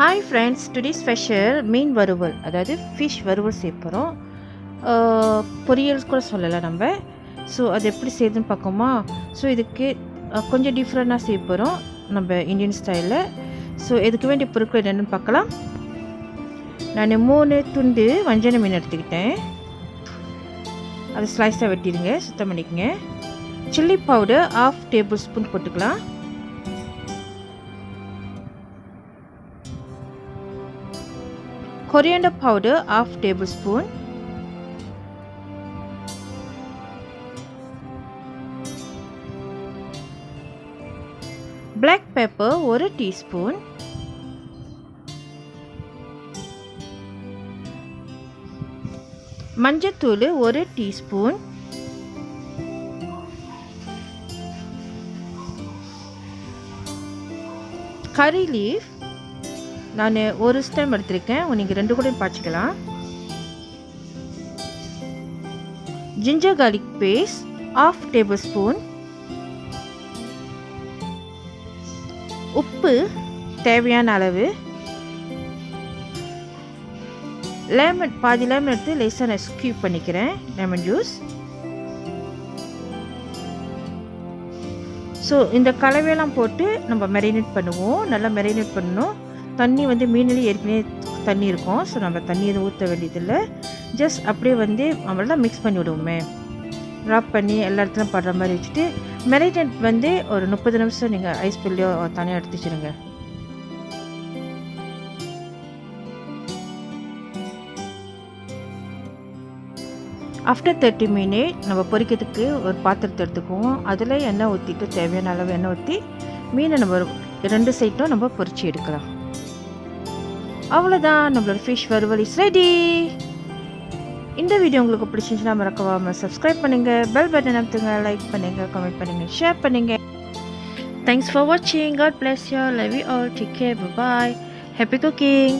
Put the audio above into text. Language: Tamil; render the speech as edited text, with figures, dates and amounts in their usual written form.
Hi friends, today's special Meen Varuval, அதாவது fish Varuval சேர்ப்போம். பொரியல் கூட சொல்லலாம் நம்ம. ஸோ அது எப்படி செய்யுதுன்னு பார்க்கோமா. ஸோ இதுக்கு கொஞ்சம் டிஃப்ரெண்டாக செய்ய போகிறோம் நம்ம இந்தியன் ஸ்டைலில். ஸோ இதுக்கு வேண்டிய பொருட்கள் என்னென்னு பார்க்கலாம். நான் 3 துண்டு வஞ்சன மீன் எடுத்துக்கிட்டேன். அதை ஸ்லைஸாக வெட்டிடுங்க, சுத்தம் பண்ணிக்கங்க. சில்லி பவுடர் 1/2 டேபிள் ஸ்பூன் போட்டுக்கலாம். Coriander powder 1/2 tablespoon. Black pepper 1 teaspoon. மஞ்சத்தூள் 1 teaspoon. Curry leaf நான் ஒரு ஸ்டெம் எடுத்திருக்கேன், நீங்கள் 2 கூட பாய்ச்சிக்கலாம். Ginger garlic paste 1/2 tablespoon. உப்பு தேவையான அளவு. லெமன் பாதி லெமன் எடுத்து லேசாக நான் ஸ்க்யூப் பண்ணிக்கிறேன், லெமன் ஜூஸ். ஸோ இந்த கலவையெல்லாம் போட்டு நம்ம மேரினேட் பண்ணுவோம். நல்லா மேரினேட் பண்ணணும். தண்ணி மீன்லேயே ஏற்கனவே தண்ணி இருக்கும். ஸோ நம்ம தண்ணி எதுவும் ஊற்ற வேண்டியதில்லை. ஜஸ்ட் அப்படியே நம்மளாம் மிக்ஸ் பண்ணி விடுவோமே, ட்ராப் பண்ணி எல்லா இடத்துலையும் படுற மாதிரி வச்சுட்டு மேரினேட் ஒரு 30 நிமிஷம் நீங்கள் ஐஸ் பில்லையோ தனியாக எடுத்து வச்சுருங்க. ஆஃப்டர் 30 மினிட் நம்ம பொரிக்கிறதுக்கு ஒரு பாத்திரத்தை எடுத்துக்குவோம். அதில் எண்ணெய் ஊற்றிட்டு தேவையான அளவு எண்ணெய் ஊற்றி மீனை நம்ம 2 சைட்டும் நம்ம பொரிச்சு எடுக்கலாம். அவ்வளோதான், நம்மளோட ஃபிஷ் வறுவல் இஸ் ரெடி. இந்த வீடியோ உங்களுக்கு பிடிச்சிருந்துச்சுன்னா மறக்காம சப்ஸ்கிரைப் பண்ணுங்கள், பெல் பட்டன் அமுத்துங்க, லைக் பண்ணுங்கள், கமெண்ட் பண்ணுங்கள், ஷேர் பண்ணுங்கள். தேங்க்ஸ் ஃபார் வாட்சிங். God bless you. Love you all. Take care. Bye. Happy cooking.